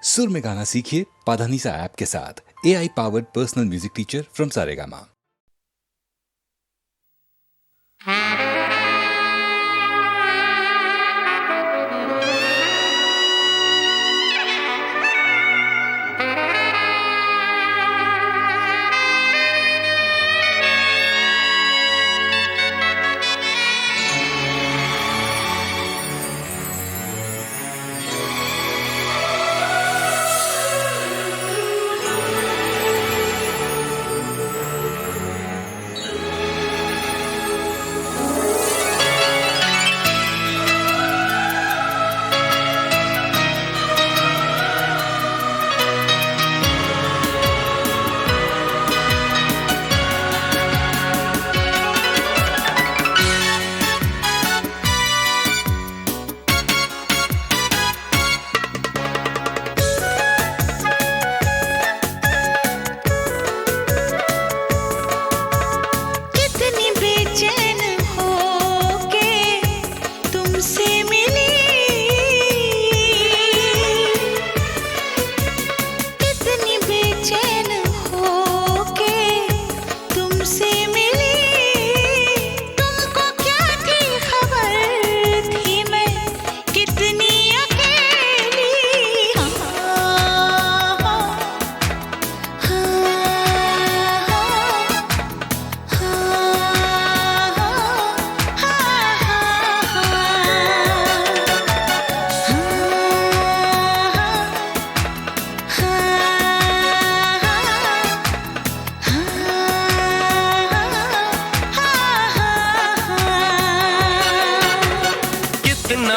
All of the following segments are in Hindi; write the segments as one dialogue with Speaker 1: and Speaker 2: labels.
Speaker 1: सुर में गाना सीखिए पाधानीसा ऐप के साथ। AI powered personal music teacher from Saregama.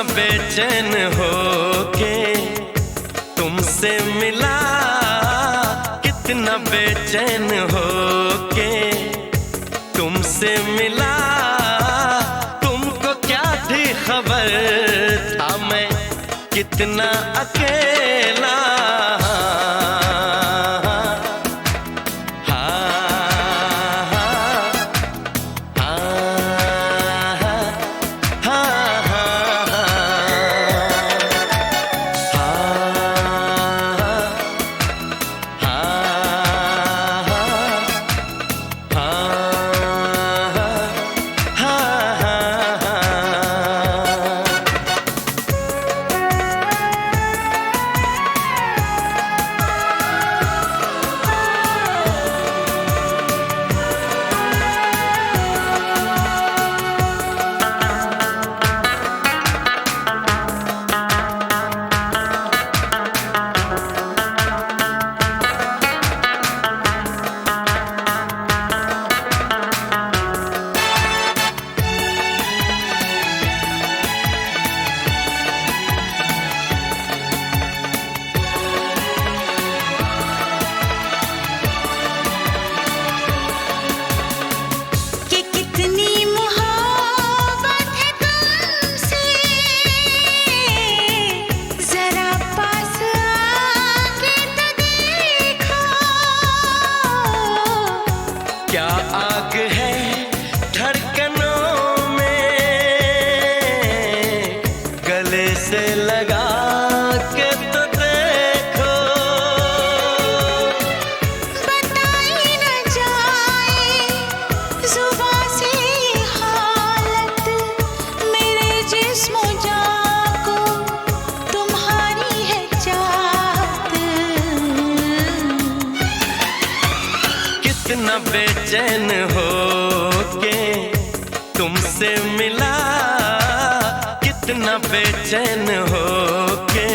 Speaker 2: बेचैन हो के तुमसे मिला, कितना बेचैन हो के तुमसे मिला। तुमको क्या थी खबर था मैं कितना अकेला। क्या आग है धड़कनों में, गले से लगा के तो देखो।
Speaker 3: बताई न जाए जुबां से हालत मेरे जिस्म जान को, तुम्हारी है चाहत।
Speaker 2: कितना बेचैन हो के तुमसे मिला, कितना बेचैन हो के।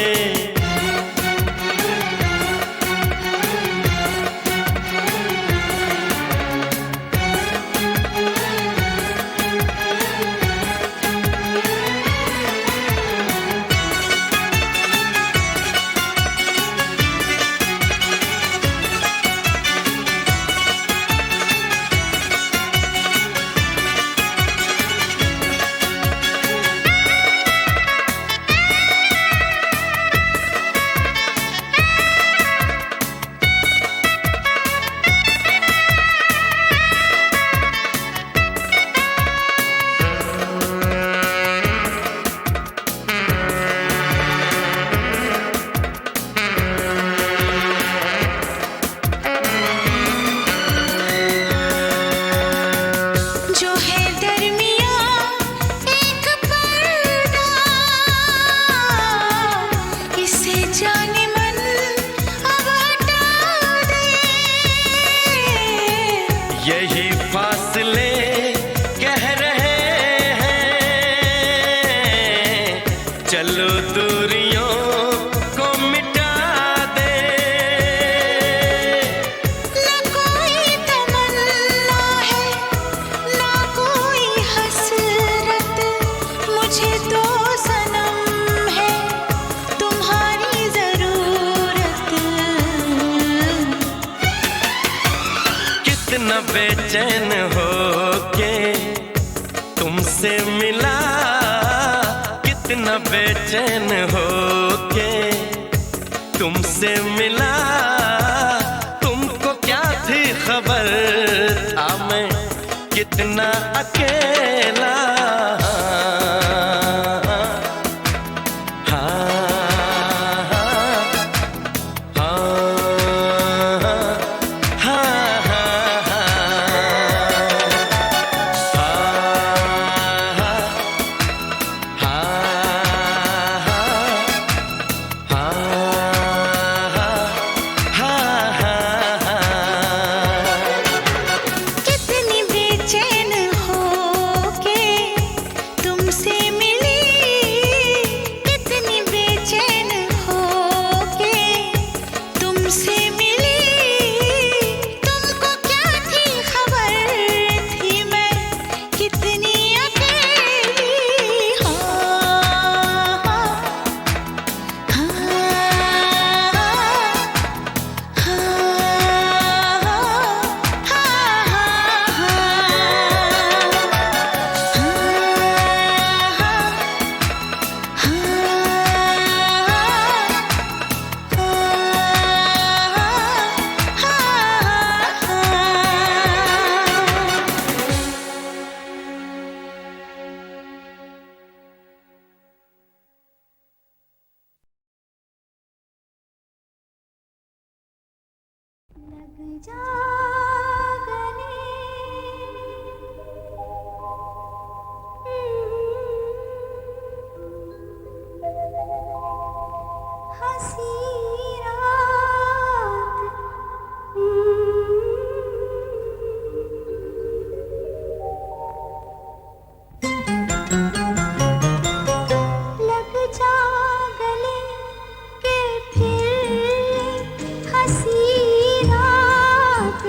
Speaker 3: जाने मन अब हटा दे।
Speaker 2: यही फासले कह रहे हैं, चलो दूरियों को मिटा दे।
Speaker 3: न कोई तमन्ना है न कोई हसरत, मुझे तो सनम है तुम्हारी जरूरत।
Speaker 2: कितना बेचैन हो के तुमसे मिला, कितना बेचैन हो के तुमसे मिला। तुमको क्या थी खबर था मैं कितना अकेला।
Speaker 3: कितनी बेचैन हो के तुमसे मिली, कितनी बेचैन हो के तुमसे मिली। तुमको क्या थी खबर थी मैं कितनी अकेली। लग जा गले, हंसी रात, लग जा गले के फिर हंसी रात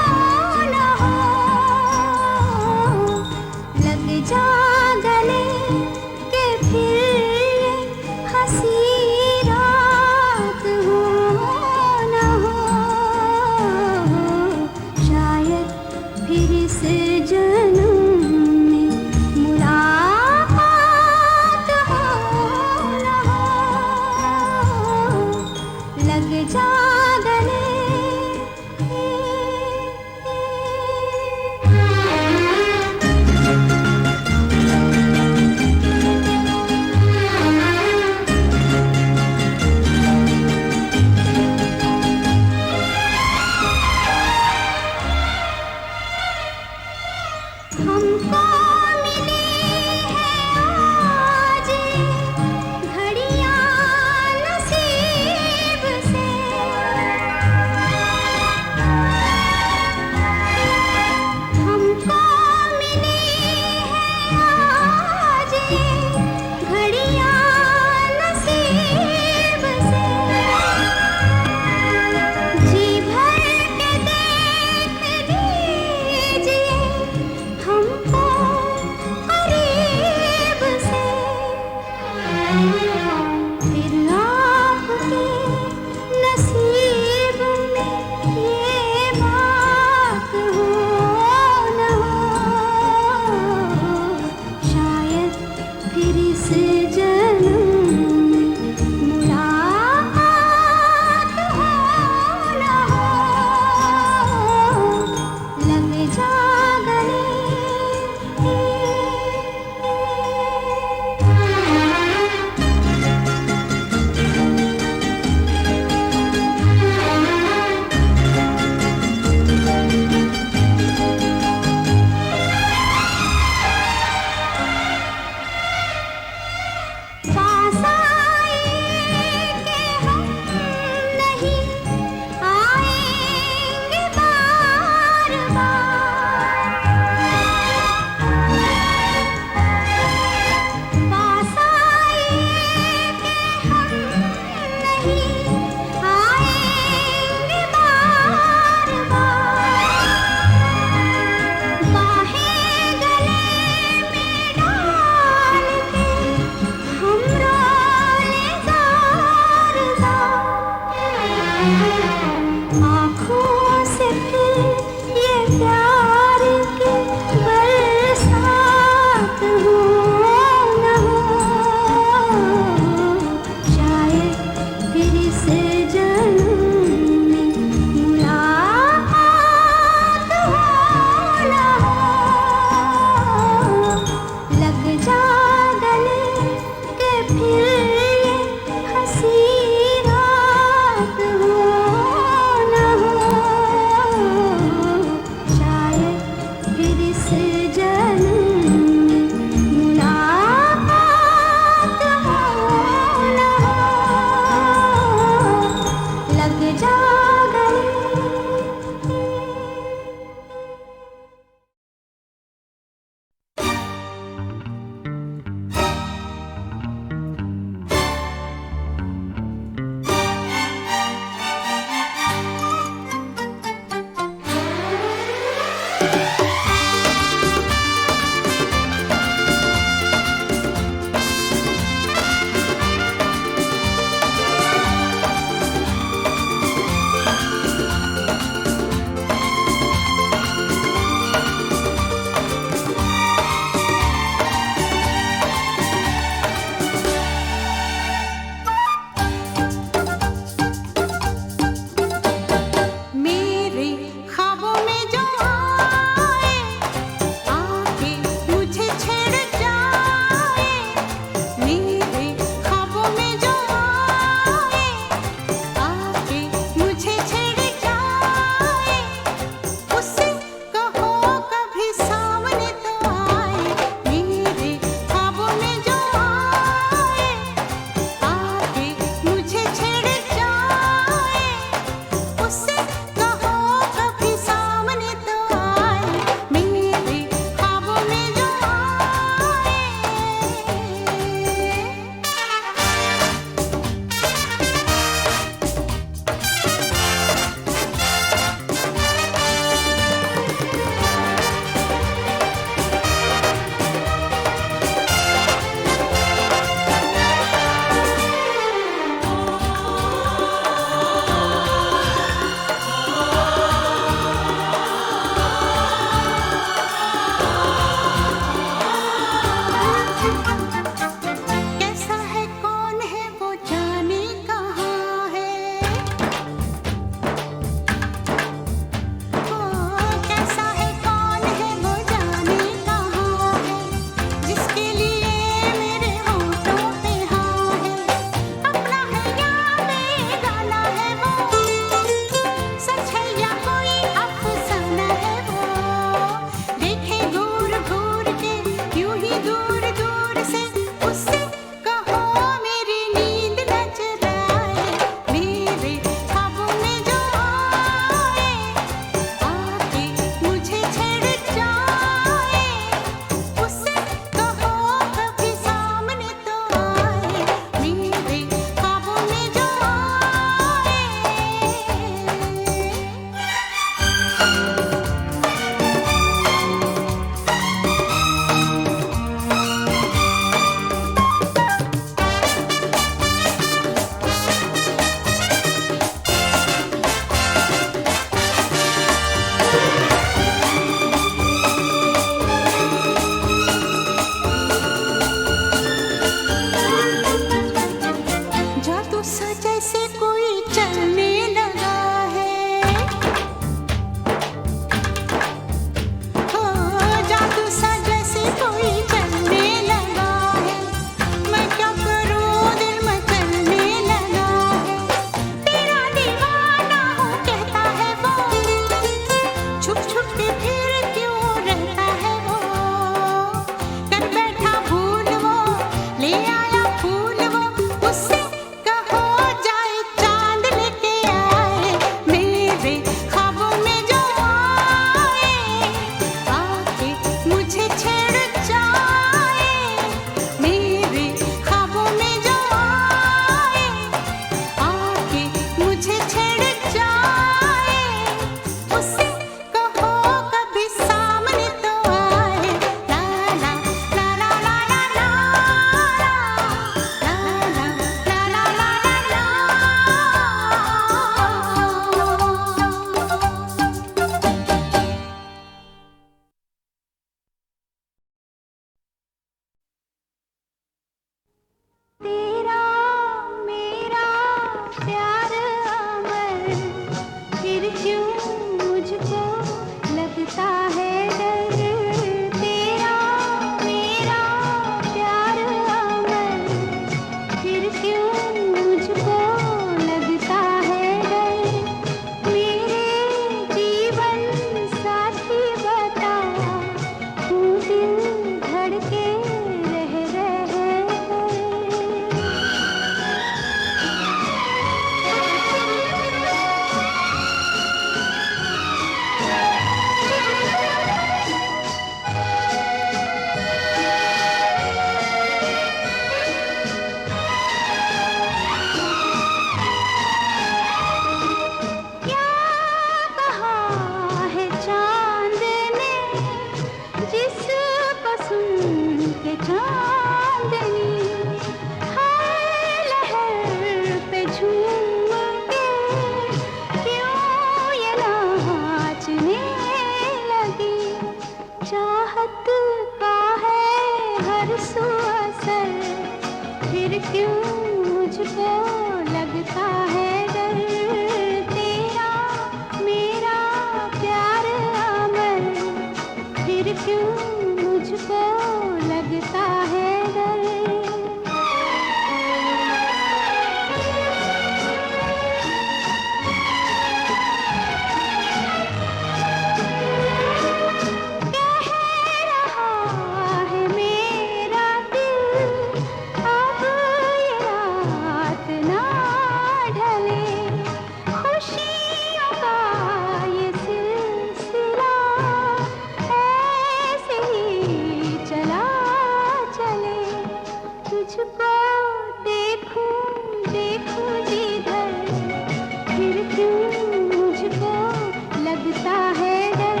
Speaker 3: लगता है डर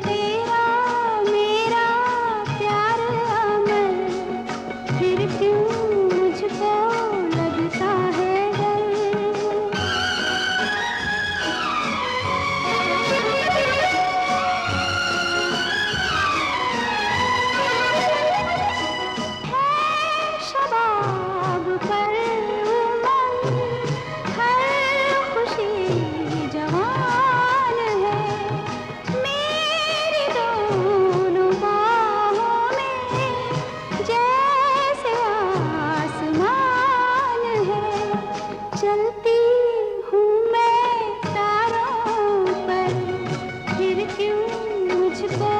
Speaker 3: तेरा मेरा प्यार अमर, फिर क्यों मुझको लगता है डर। है शबाब पर उमंग, हर खुशी जवान है, मेरी दोनों बाहों में जैसे आसमान है। चलती हूँ मैं तारों पर, फिर क्यों मुझको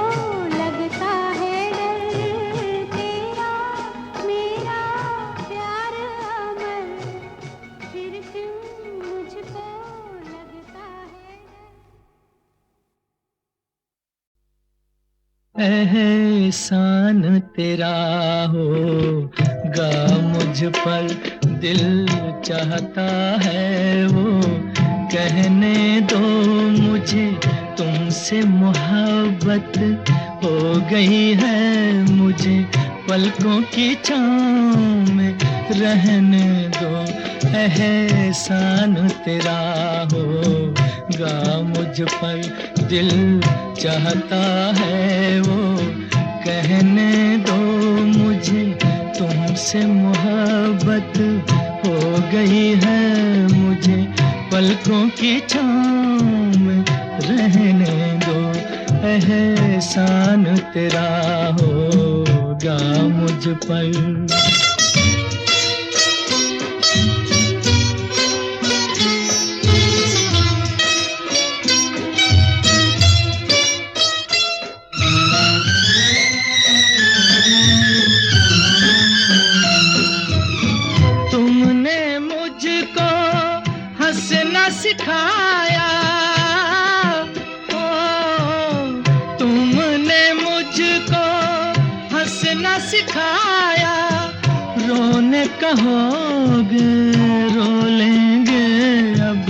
Speaker 3: लगता है डर तेरा मेरा प्यार अमर, फिर क्यों मुझको लगता है डर।
Speaker 4: एहसान तेरा होगा मुझ पर, दिल चाहता है वो कहने दो मुझे, तुमसे मोहब्बत हो गई है मुझे, पलकों की छाँव में रहने दो। एहसान तेरा होगा मुझ पर, दिल चाहता है वो कहने दो मुझे, तुमसे मोहब्बत हो गई है मुझे, पलकों की छाँव में रहने दो। एहसान तेरा होगा मुझ पर। तुमने मुझको हंसना सिखाया, ओ, तुमने मुझको हंसना सिखाया, रोने कहोगे रो लेंगे अब,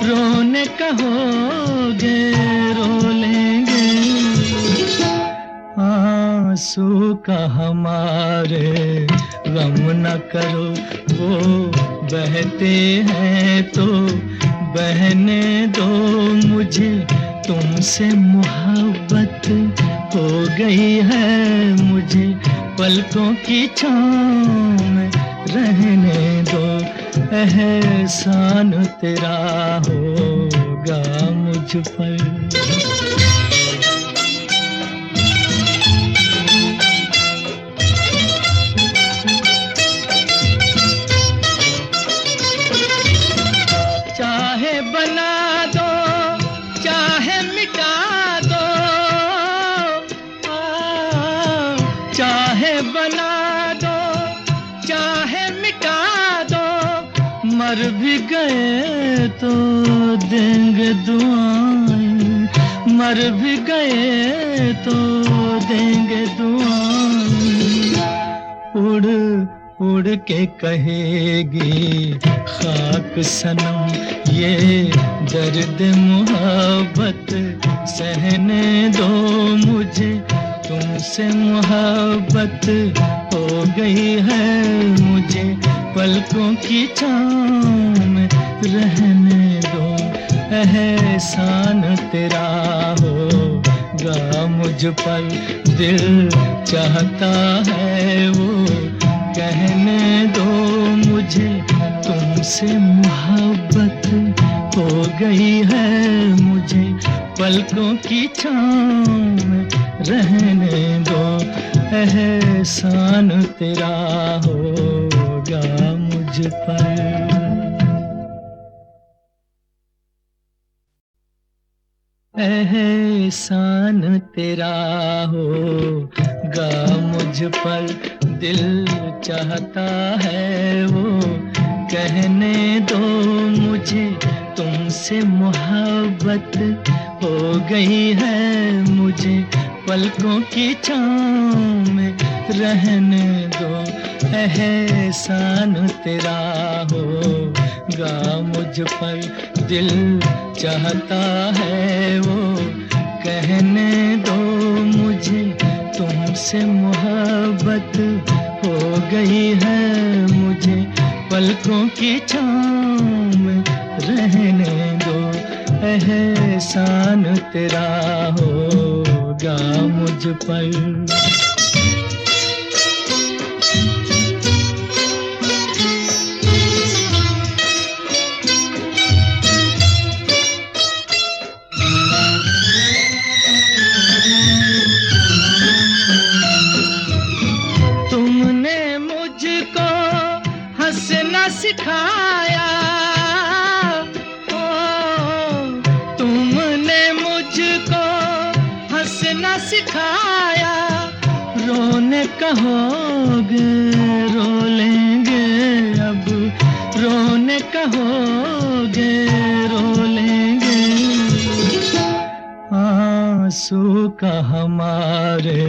Speaker 4: रोने कहोगे रो लेंगे, आंसू का हमारे गम न करो, वो बहते हैं तो बहने दो मुझे, तुमसे मोहब्बत हो गई है मुझे, पलकों की छाँव में रहने दो। एहसान तेरा होगा मुझ पर। चाहे बना दो चाहे मिटा दो, चाहे बना दो चाहे मिटा दो, मर भी गए तो देंगे दुआएं, मर भी गए तो देंगे दुआएं, उड़ उड़ के कहेगी खाक सनम ये दर्द मोहब्बत सहने दो मुझे, तुमसे मोहब्बत हो गई है मुझे, पलकों की छाँव में रहने दो। एहसान तेरा होगा मुझ पर, दिल चाहता है वो कहने दो मुझे, तुमसे मोहब्बत हो गई है मुझे, पलकों की छाँव में रहने दो। एहसान तेरा होगा मुझ पर। एहसान तेरा होगा मुझ पर, दिल चाहता है वो कहने दो मुझे, तुमसे मोहब्बत हो गई है मुझे, पलकों की छाँव में रहने दो, एहसान तेरा होगा मुझ पर, दिल चाहता है वो कहने दो मुझे, तुमसे मोहब्बत हो गई है मुझे, पलकों की छाँव में रहने दो, एहसान तेरा होगा मुझ पर। सिखाया ओ, तुमने मुझको हंसना सिखाया, रोने कहोगे रो लेंगे अब, रोने कहोगे रो लेंगे, आंसू का हमारे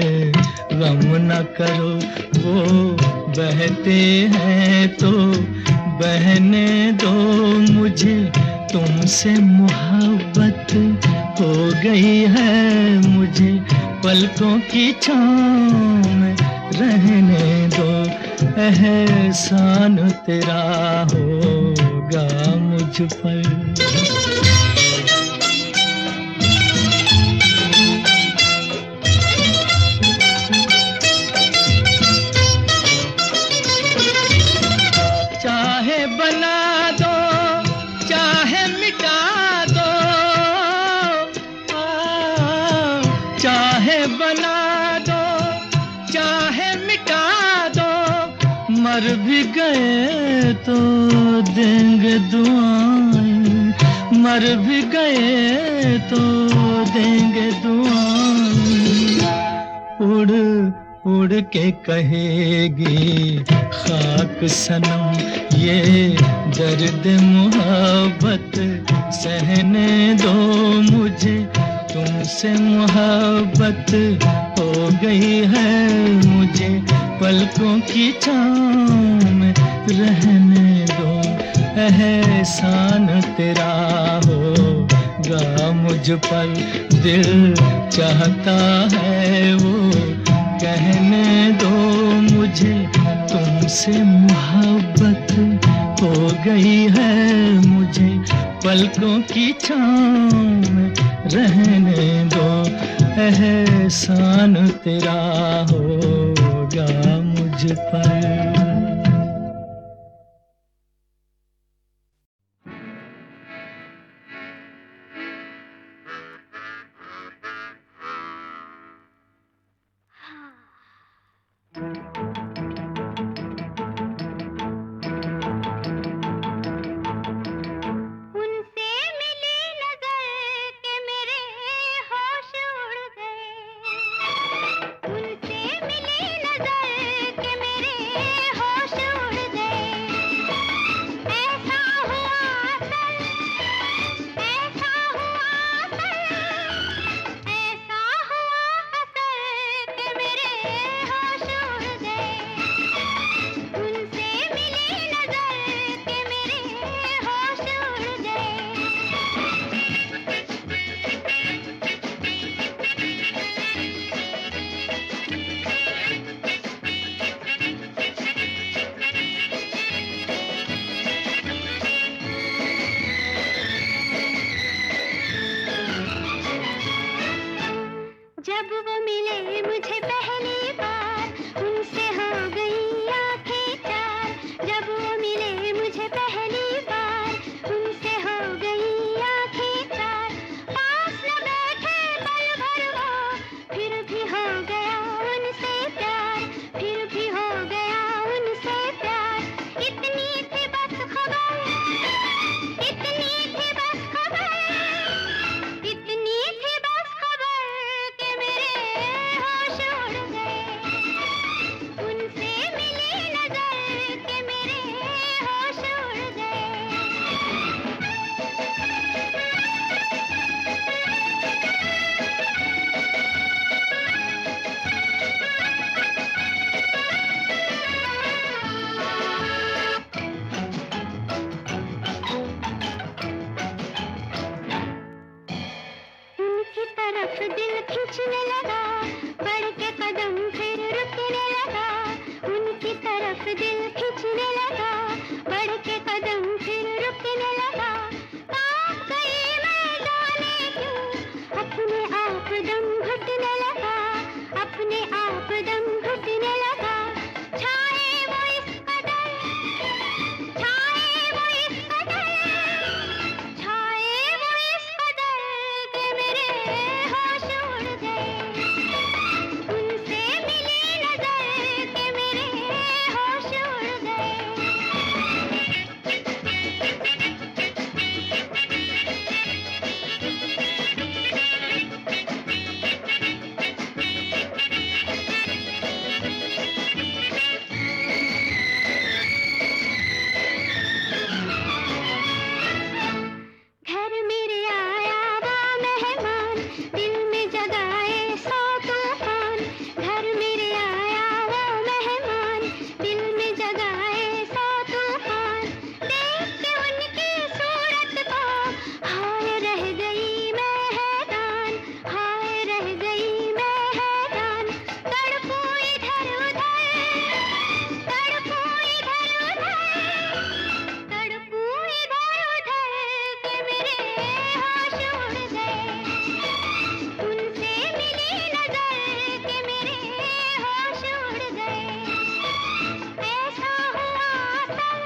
Speaker 4: गम न करो, वो बहते हैं तो बहने दो मुझे, तुमसे मोहब्बत हो गई है मुझे, पलकों की छाँव में रहने दो, एहसान तेरा होगा मुझ पर। मर भी गए तो देंगे दुआएं, मर भी गए तो देंगे दुआएं, उड़ उड़ के कहेगी खाक सनम ये दर्द मोहब्बत, सहने दो मुझे, तुमसे मोहब्बत हो गई है मुझे, पलकों की छाँव में रहने दो, एहसान तेरा होगा मुझ पर, दिल चाहता है वो कहने दो मुझे, तुमसे मोहब्बत हो गई है मुझे, पलकों की छाँव में रहने दो, एहसान तेरा होगा मुझ पर।
Speaker 3: तरफ दिल खींचने लगा, बढ़ के कदम फिर रुकने लगा। उनकी तरफ दिल खींचने लगा, बढ़ के कदम फिर रुकने लगा। कांप गई मैं जाने क्यों, अपने आप दम घुटने लगा, अपने आप दम घुटने लगा। छाए वो इस कदर, छाए वो इस कदर, छाए वो इस कदर कि मेरे होश उड़ गए। उनसे मिली नजर कि मेरे होश उड़ गए। घर मेरे आया वो मेहमान, दिल में जगाए सौ तूफान। घर मेरे आया वो मेहमान, दिल में जगाए सौ तूफान। देख के उनकी सूरत को हाय रह गई मैं हैरान, हाय रह गई मैं हैरान। तड़पूं इधर उधर, तड़पूं इधर उधर, तड़पूं इधर उधर कि मेरे होश उड़ गए। उनसे मिली नजर कि मेरे होश उड़ गए। ऐसा हुआ असर,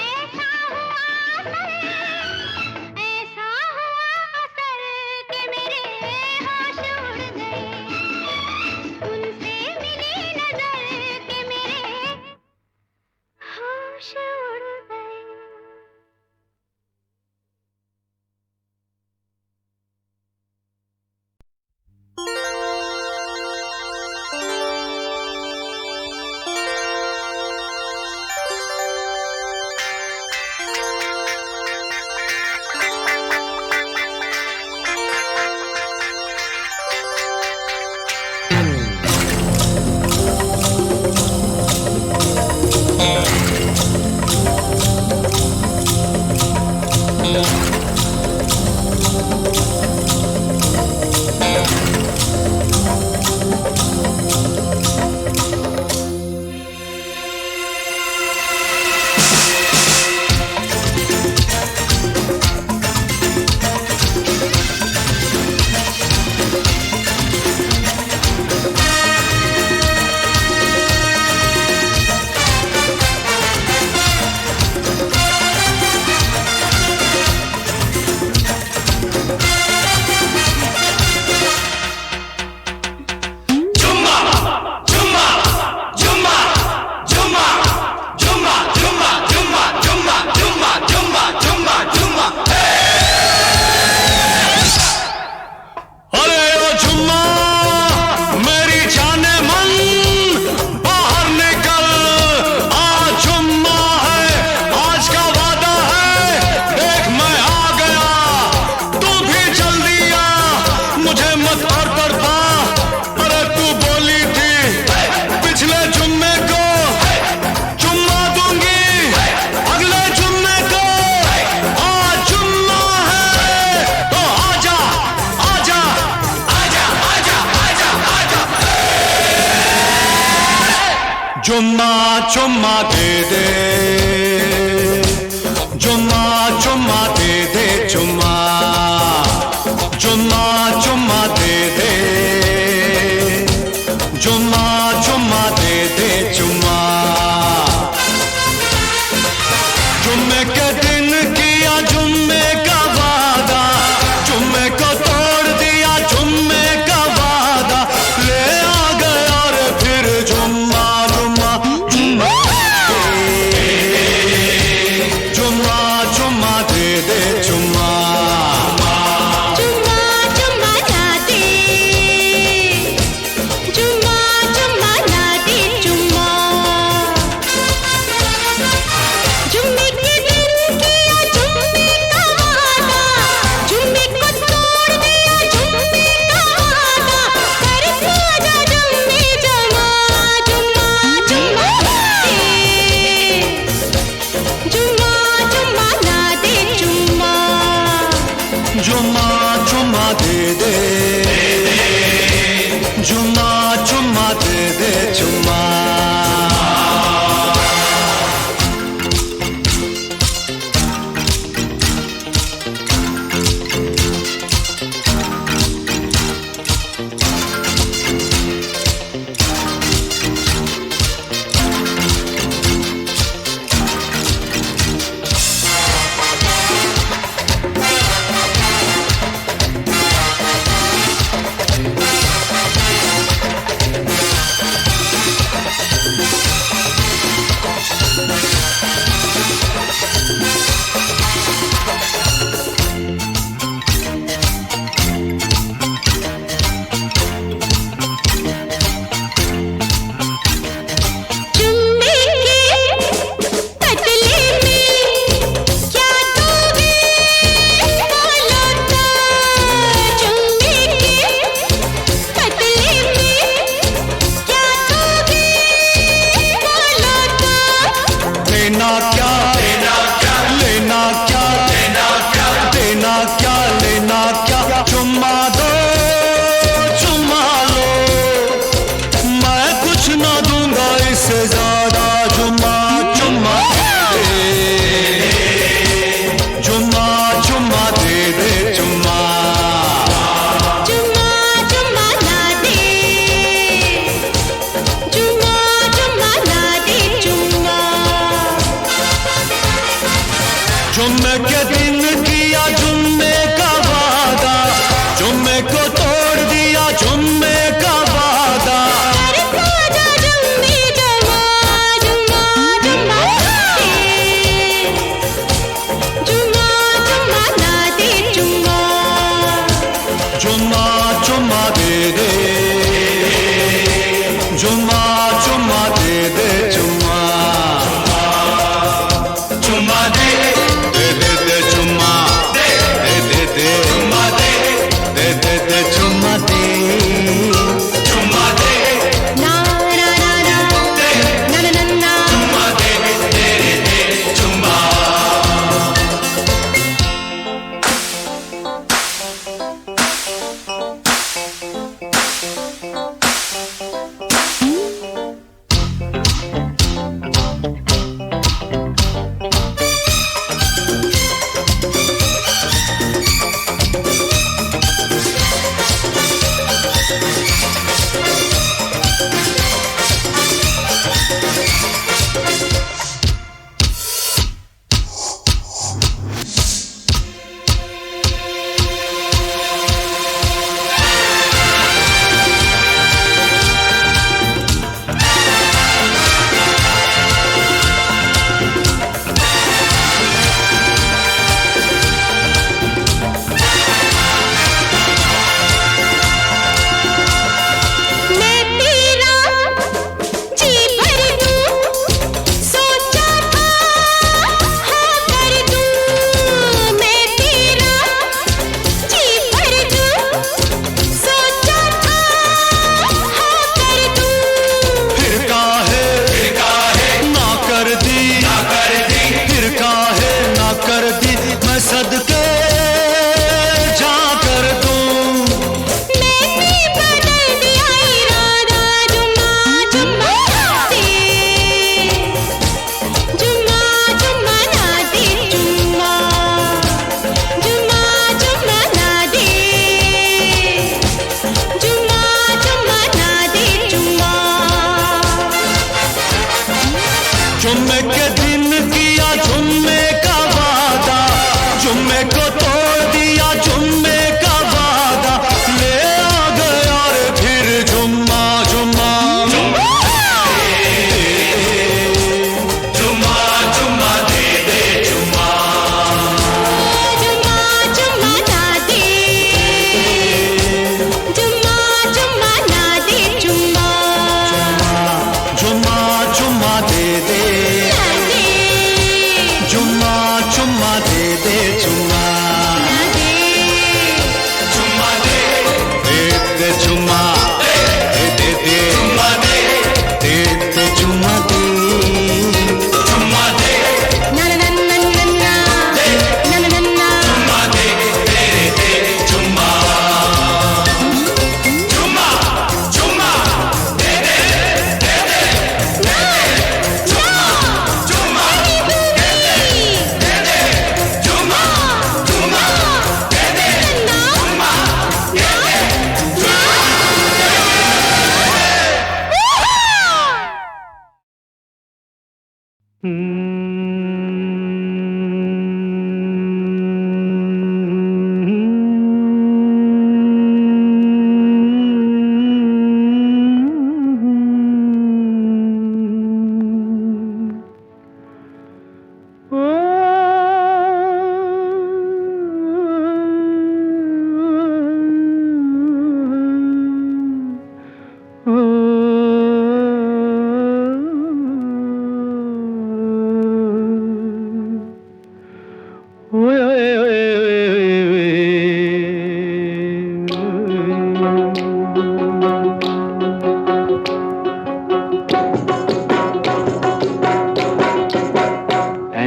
Speaker 3: ऐसा हुआ असर, ऐसा हुआ असर कि मेरे होश उड़ गए। उनसे मिली नजर कि मेरे होश उड़ गए।
Speaker 5: चुम्मा चुम्मा दे दे, चुम्मा चुम्मा दे दे, चुम्मा चुम्मा चुम्मा दे दे, चुम्मा चुम्मा दे दे, चुम्मा। जुम्मे के दिन किया जुम्मे का वादा, जुम्मे को तोड़ दिया जुम्मे का वादा, ले आ गया रे फिर जुम्मा जुम्मा जुम्मा जुम्मा जुम्मा दे दे, चुम्मा
Speaker 3: चुम्मा चुम्मा जाते
Speaker 5: दे दे, चुम्मा चुम्मा दे दे चुम्मा। लेना क्या लेना क्या लेना क्या लेना क्या देना क्या लेना क्या, चुम्मा दो चुम्मा लो, मैं कुछ ना दूंगा इससे ज्यादा। चुम्मा चुम्मा दे दे, चुम्मा चुम्मा दे दे चुम्मा।
Speaker 3: चुम्मा चुम्मा ना दे, चुम्मा चुम्मा ना दे चुम्मा।
Speaker 5: जुम्मे के दिन किया जुम्मे का वादा, जुम्मे को तोड़ दिया जुम्मे का वादा।
Speaker 3: साजा जुम्मे जमा, जुम्मा जुम्मा दे, जुम्मा जुम्मा ना दे चुम्मा।
Speaker 5: जुम्मा चुम्मा दे दे, जुम्मा चुम्मा दे दे चुम्मा। चुम्मा दे दे दे दे चुम्मा, दे दे दे चुम्मा, दे दे दे चुम्मा, दे चुम्मा दे
Speaker 3: ना ना ना ना ना ना ना
Speaker 5: चुम्मा दे दे दे चुम्मा।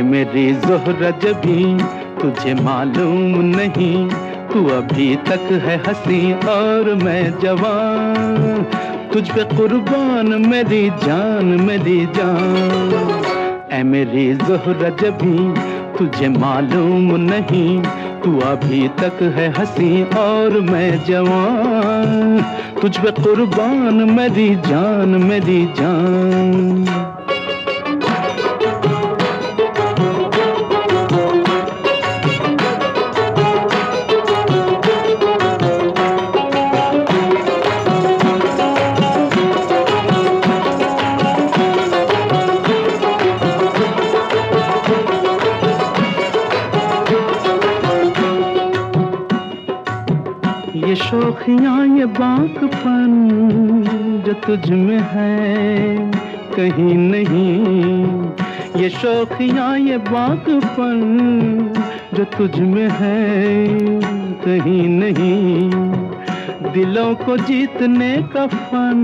Speaker 6: मेरी ज़ोहरा जबी तुझे मालूम नहीं, तू अभी तक है हंसी और मैं जवान, तुझ पे कुर्बान मेरी जान मेरी जान। ऐ मेरी ज़ोहरा जबी तुझे मालूम नहीं, तू अभी तक है हंसी और मैं जवान, तुझ पे कुर्बान मेरी जान मेरी जान। ये शौखियाँ ये बाकपन जो तुझ में है कहीं नहीं, ये शौखियाँ ये बाकपन जो तुझ में है कहीं नहीं, दिलों को जीतने का फन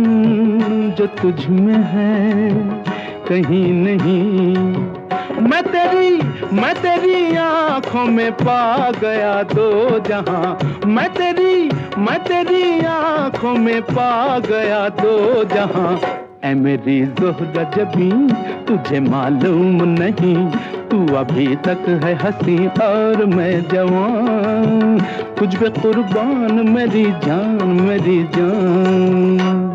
Speaker 6: जो तुझ में है कहीं नहीं। मैं तेरी आँखों में पा गया दो जहां, मैं तेरी आँखों में पा गया दो जहां। ऐ मेरी ज़ोहरा जबी तुझे मालूम नहीं, तू अभी तक है हंसी और मैं जवान, तुझ पे कुर्बान मेरी जान मेरी जान।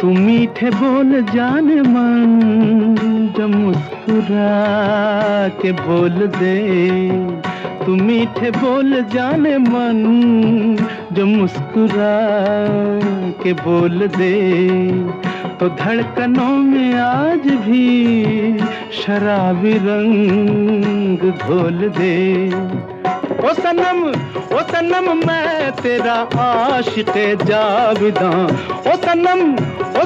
Speaker 6: तू मीठे बोल जाने मन जो मुस्कुरा के बोल दे, तू मीठे बोल जाने मन जो मुस्कुरा के बोल दे, तो धड़कनों में आज भी शराबी रंग घोल दे। ओ सनम मैं तेरा आशिक़े जाविदां, ओ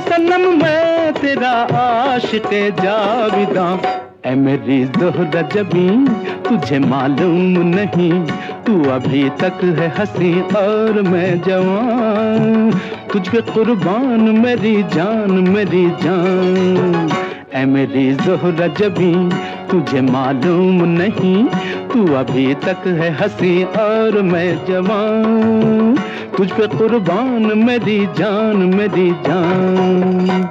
Speaker 6: सनम मैं तेरा आशिक़े जाविदां। ऐ मेरी ज़ोहरा जबी तुझे मालूम नहीं, तू अभी तक है हंसी और मैं जवान, तुझ पे कुर्बान मेरी जान मेरी जान। ऐ मेरी ज़ोहरा जबी तुझे मालूम नहीं, तू अभी तक है हंसी और मैं जवान, तुझ पे कुर्बान मेरी जान मेरी जान।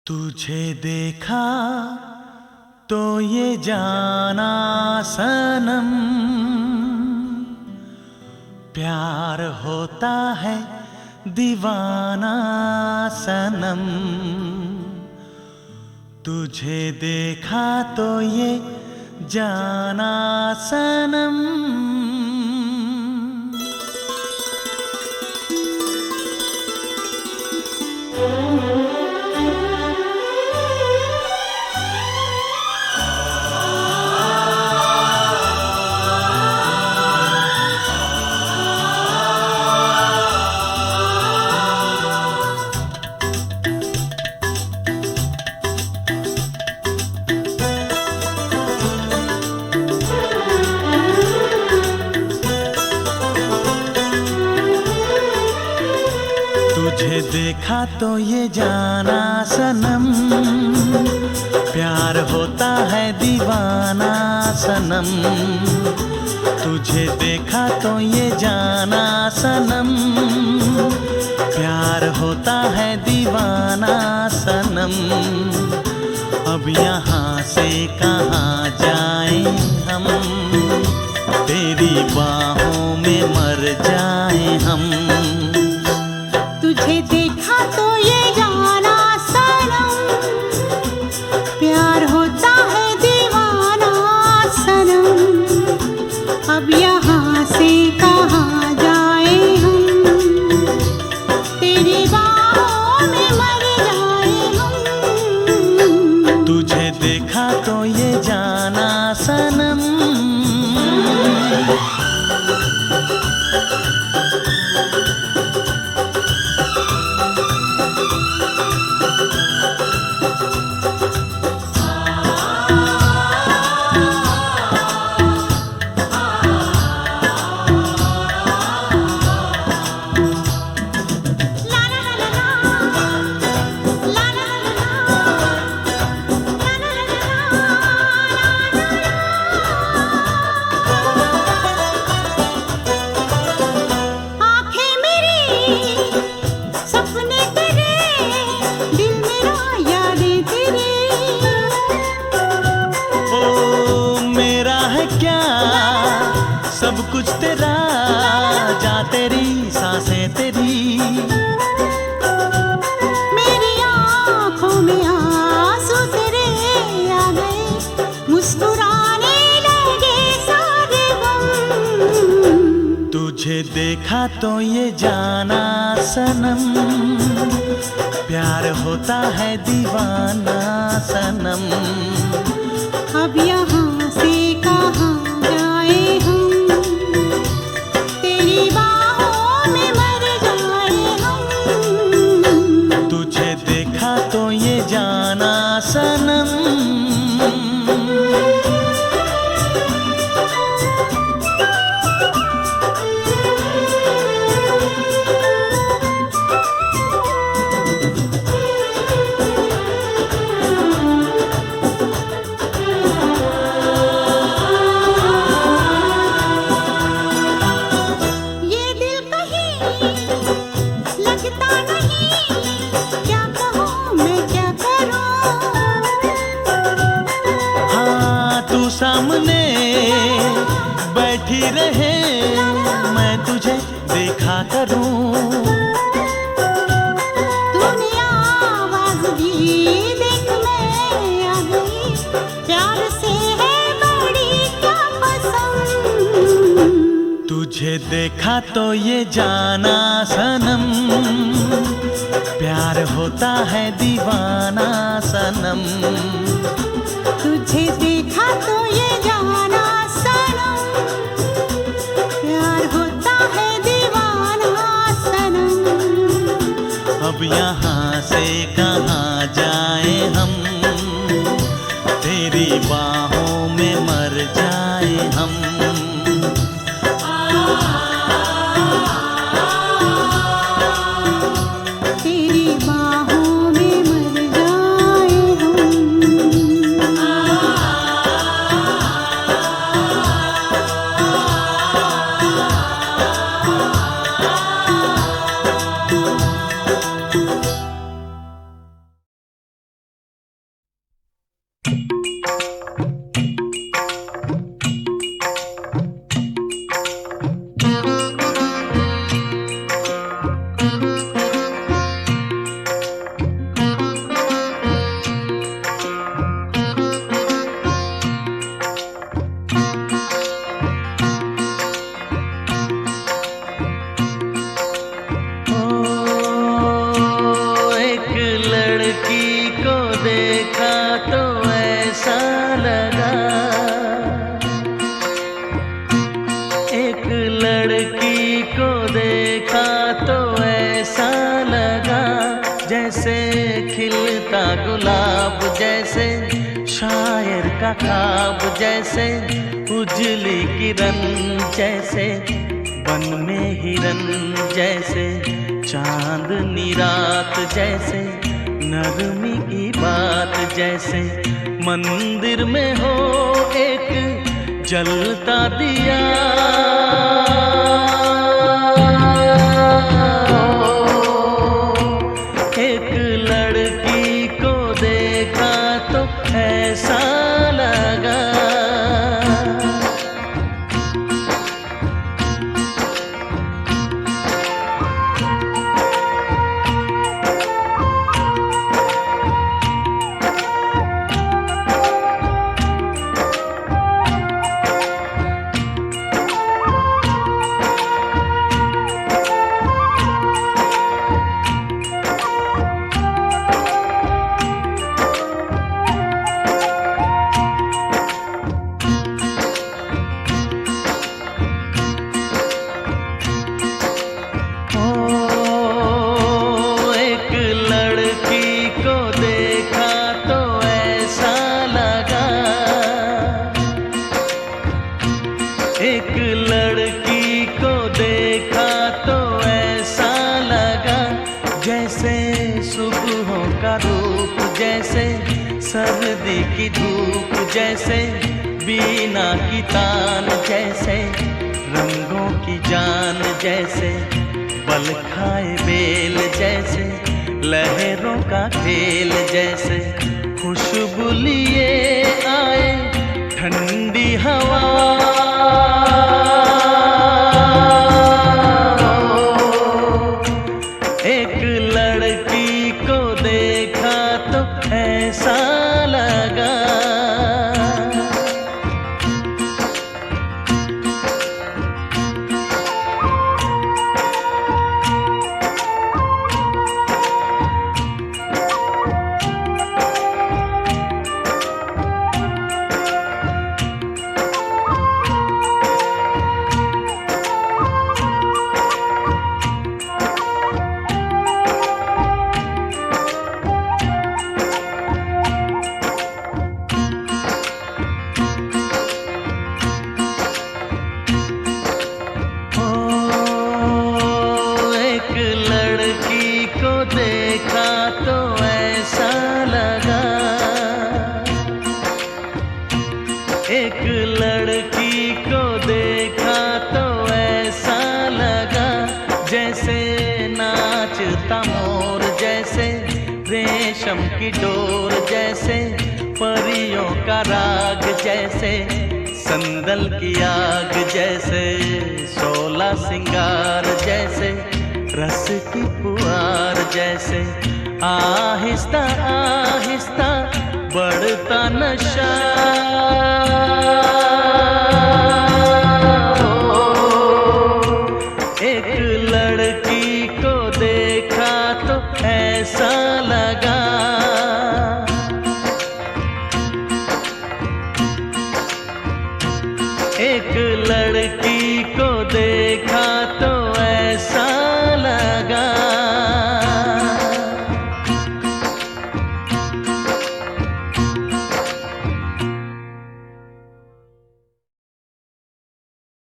Speaker 2: तुझे देखा तो ये जाना सनम, प्यार होता है दीवाना सनम। तुझे देखा तो ये जाना सनम। तुझे देखा तो ये जाना सनम, प्यार होता है दीवाना सनम। तुझे देखा तो ये जाना सनम, प्यार होता है दीवाना सनम। अब यहाँ से कहाँ जाएं हम, तेरी बाहों में मर जाएं हम।
Speaker 3: तुझे देखा तो ये जाना सनम, प्यार होता है दीवाना सनम। अब यहाँ से कहाँ जाए हम, तेरी बाहों में मर जाए हम।
Speaker 2: तुझे देखा तो ये जाना सनम। सब कुछ तेरा, जा तेरी सांसें तेरी।
Speaker 3: मेरी आँखों में आंसू तेरे आ गए, मुस्कुराने लगे सारे गम।
Speaker 2: तुझे देखा तो ये जाना सनम, प्यार होता है दीवाना सनम।
Speaker 3: अब यहाँ से कहाँ जाए हम, तेरी बाहों में मर जाए हम।
Speaker 2: तुझे देखा तो ये जाना सनम। सामने बैठी रहे, मैं तुझे देखा करूं।
Speaker 3: तूने आवाज दी, देख मैं आ गई, प्यार से है बड़ी क्या पसंद।
Speaker 2: तुझे देखा तो ये जाना सनम, प्यार होता है दीवाना सनम।
Speaker 3: तुझे देखा तो ये जाना सनम, प्यार होता है दीवाना सनम।
Speaker 2: अब यहाँ से कहाँ जाए हम, तेरी बाहों में मर जाए हम।
Speaker 3: तेरी बाहों में मर जाए हम।
Speaker 2: गुलाब जैसे शायर का ख्वाब जैसे उजली किरण जैसे वन में हिरन जैसे चांदनी रात जैसे, नरमी की बात जैसे, मंदिर में हो एक जलता दिया। एक लड़की को देखा तो ऐसा लगा, एक लड़की को देखा तो ऐसा लगा, जैसे सुबहों का रूप, जैसे सर्दी की धूप, जैसे बीना की तान, जैसे रंगों की जान, जैसे बल खाए बेल, जैसे लहरों का खेल, जैसे खुशबू लिए आए ठंडी हवा। एक लड़की को देखा तो ऐसा लगा, देखा तो ऐसा लगा, एक लड़की को देखा तो ऐसा लगा, जैसे नाचता मोर, जैसे रेशम की डोर, जैसे परियों का राग, जैसे संदल की आग, जैसे 16 सिंगार, जैसे रस की पुआर, जैसे आहिस्ता आहिस्ता बढ़ता नशा। एक लड़की को देखा तो ऐसा